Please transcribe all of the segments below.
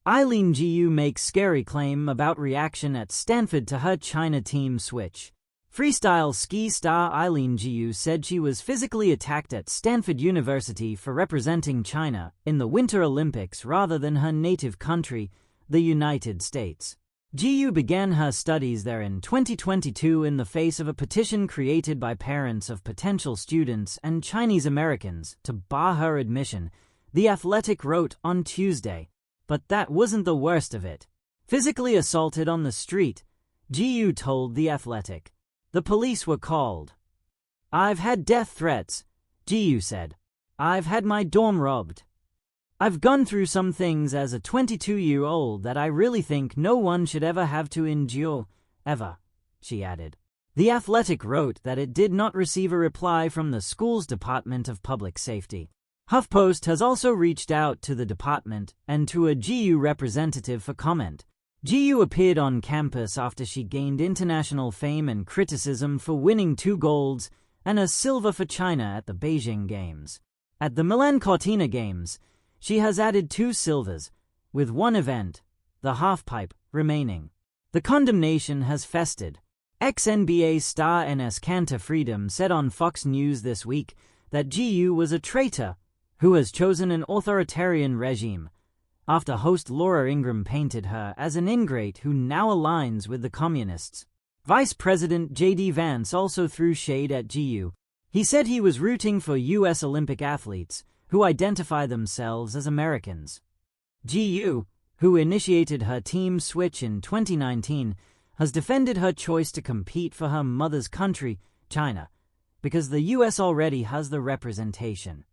Eileen Gu makes scary claim about reaction at Stanford to her China team switch. Freestyle ski star Eileen Gu said she was physically attacked at Stanford University for representing China in the Winter Olympics rather than her native country, the United States. Gu began her studies there in 2022 in the face of a petition created by parents of potential students and Chinese Americans to bar her admission, The Athletic wrote on Tuesday. But that wasn't the worst of it. Physically assaulted on the street, Gu told The Athletic. The police were called. "I've had death threats," Gu said. "I've had my dorm robbed. I've gone through some things as a 22-year-old that I really think no one should ever have to endure, ever," she added. The Athletic wrote that it did not receive a reply from the school's Department of Public Safety. HuffPost has also reached out to the department and to a Gu representative for comment. Gu appeared on campus after she gained international fame and criticism for winning 2 golds and a silver for China at the Beijing Games. At the Milan Cortina Games, she has added 2 silvers, with 1 event, the halfpipe, remaining. The condemnation has festered. Ex-NBA star Enes Kanter Freedom said on Fox News this week that Gu was a traitor who has chosen an authoritarian regime, after host Laura Ingraham painted her as an ingrate who now aligns with the communists. Vice President J.D. Vance also threw shade at Gu. He said he was rooting for U.S. Olympic athletes who identify themselves as Americans. Gu, who initiated her team switch in 2019, has defended her choice to compete for her mother's country, China, because the U.S. already has the representation.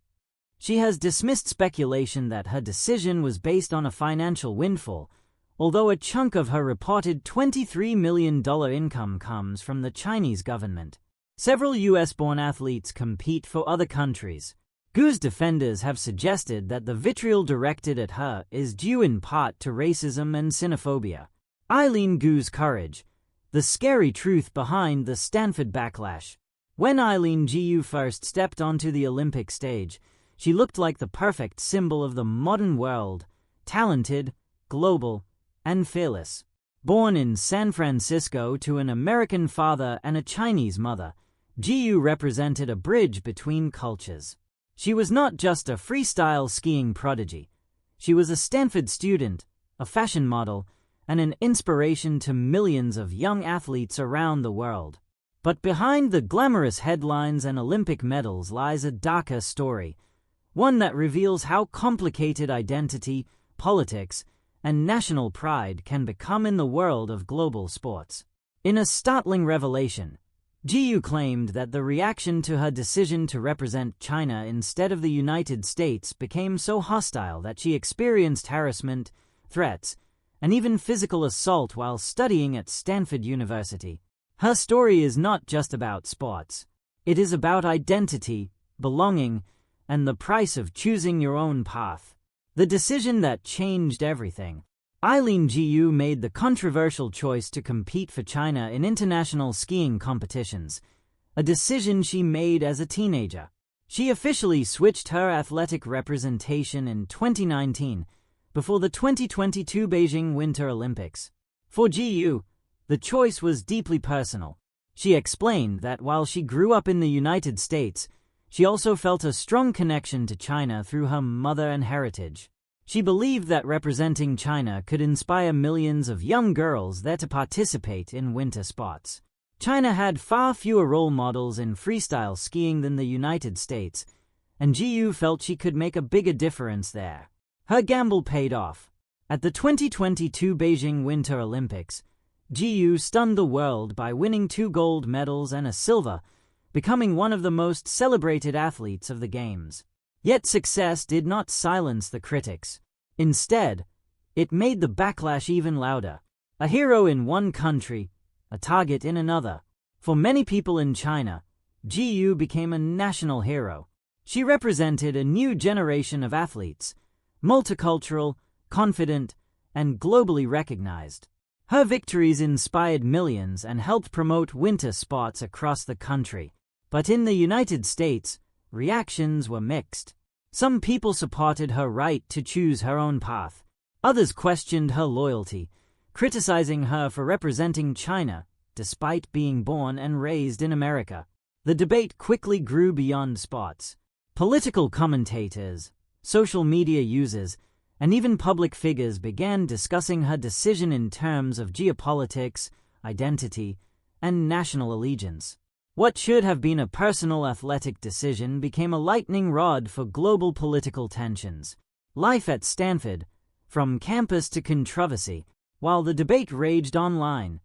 She has dismissed speculation that her decision was based on a financial windfall, although a chunk of her reported $23 million income comes from the Chinese government. Several U.S.-born athletes compete for other countries. Gu's defenders have suggested that the vitriol directed at her is due in part to racism and xenophobia. Eileen Gu's courage, the scary truth behind the Stanford backlash. When Eileen Gu first stepped onto the Olympic stage, she looked like the perfect symbol of the modern world, talented, global, and fearless. Born in San Francisco to an American father and a Chinese mother, Gu represented a bridge between cultures. She was not just a freestyle skiing prodigy. She was a Stanford student, a fashion model, and an inspiration to millions of young athletes around the world. But behind the glamorous headlines and Olympic medals lies a darker story, one that reveals how complicated identity, politics, and national pride can become in the world of global sports. In a startling revelation, Gu claimed that the reaction to her decision to represent China instead of the United States became so hostile that she experienced harassment, threats, and even physical assault while studying at Stanford University. Her story is not just about sports. It is about identity, belonging, and the price of choosing your own path. The decision that changed everything. Eileen Gu made the controversial choice to compete for China in international skiing competitions, a decision she made as a teenager. She officially switched her athletic representation in 2019, before the 2022 Beijing Winter Olympics. For Gu, the choice was deeply personal. She explained that while she grew up in the United States, she also felt a strong connection to China through her mother and heritage. She believed that representing China could inspire millions of young girls there to participate in winter sports. China had far fewer role models in freestyle skiing than the United States, and Gu felt she could make a bigger difference there. Her gamble paid off. At the 2022 Beijing Winter Olympics, Gu stunned the world by winning 2 gold medals and a silver, becoming one of the most celebrated athletes of the Games. Yet success did not silence the critics. Instead, it made the backlash even louder. A hero in one country, a target in another. For many people in China, Gu became a national hero. She represented a new generation of athletes, multicultural, confident, and globally recognized. Her victories inspired millions and helped promote winter sports across the country. But in the United States, reactions were mixed. Some people supported her right to choose her own path, Others questioned her loyalty, criticizing her for representing China, despite being born and raised in America. The debate quickly grew beyond sports. Political commentators, social media users, and even public figures began discussing her decision in terms of geopolitics, identity, and national allegiance. What should have been a personal athletic decision became a lightning rod for global political tensions. Life at Stanford, from campus to controversy. While the debate raged online,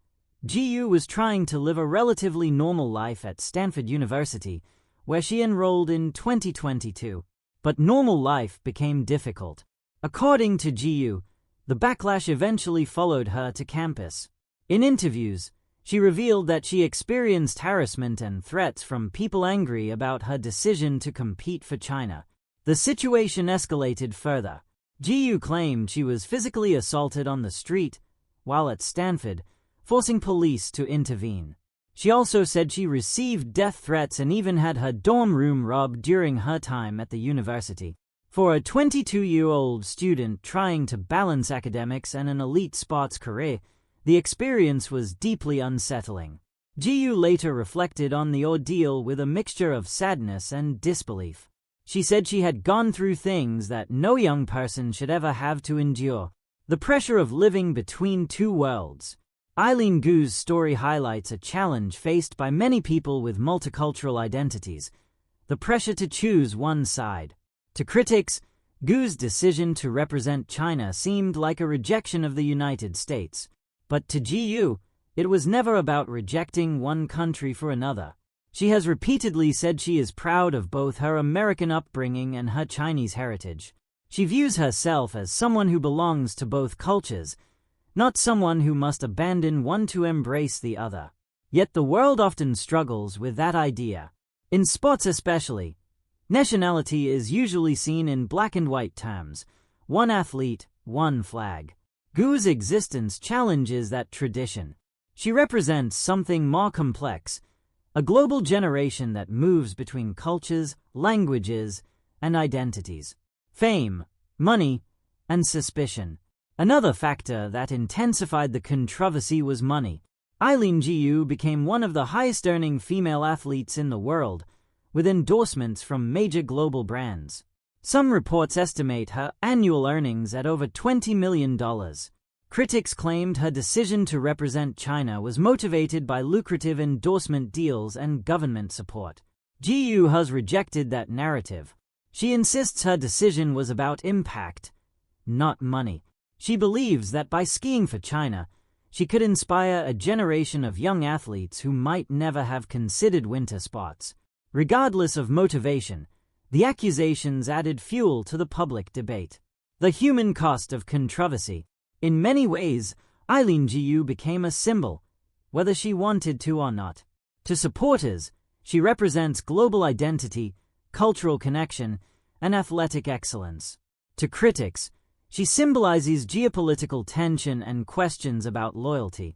Gu was trying to live a relatively normal life at Stanford University, where she enrolled in 2022. But normal life became difficult. According to Gu, the backlash eventually followed her to campus. In interviews, she revealed that she experienced harassment and threats from people angry about her decision to compete for China. The situation escalated further. Gu claimed she was physically assaulted on the street while at Stanford, forcing police to intervene. She also said she received death threats and even had her dorm room robbed during her time at the university. For a 22-year-old student trying to balance academics and an elite sports career, the experience was deeply unsettling. Gu later reflected on the ordeal with a mixture of sadness and disbelief. She said she had gone through things that no young person should ever have to endure. The pressure of living between two worlds. Eileen Gu's story highlights a challenge faced by many people with multicultural identities: the pressure to choose one side. To critics, Gu's decision to represent China seemed like a rejection of the United States. But to Gu, it was never about rejecting one country for another. She has repeatedly said she is proud of both her American upbringing and her Chinese heritage. She views herself as someone who belongs to both cultures, not someone who must abandon one to embrace the other. Yet the world often struggles with that idea. In sports especially, nationality is usually seen in black and white terms: one athlete, one flag. Gu's existence challenges that tradition. She represents something more complex, a global generation that moves between cultures, languages, and identities. Fame, money, and suspicion. Another factor that intensified the controversy was money. Eileen Gu became one of the highest-earning female athletes in the world, with endorsements from major global brands. Some reports estimate her annual earnings at over $20 million. Critics claimed her decision to represent China was motivated by lucrative endorsement deals and government support. Gu has rejected that narrative. She insists her decision was about impact, not money. She believes that by skiing for China, she could inspire a generation of young athletes who might never have considered winter sports. Regardless of motivation, the accusations added fuel to the public debate. The human cost of controversy. In many ways, Eileen Gu became a symbol, whether she wanted to or not. To supporters, she represents global identity, cultural connection, and athletic excellence. To critics, she symbolizes geopolitical tension and questions about loyalty.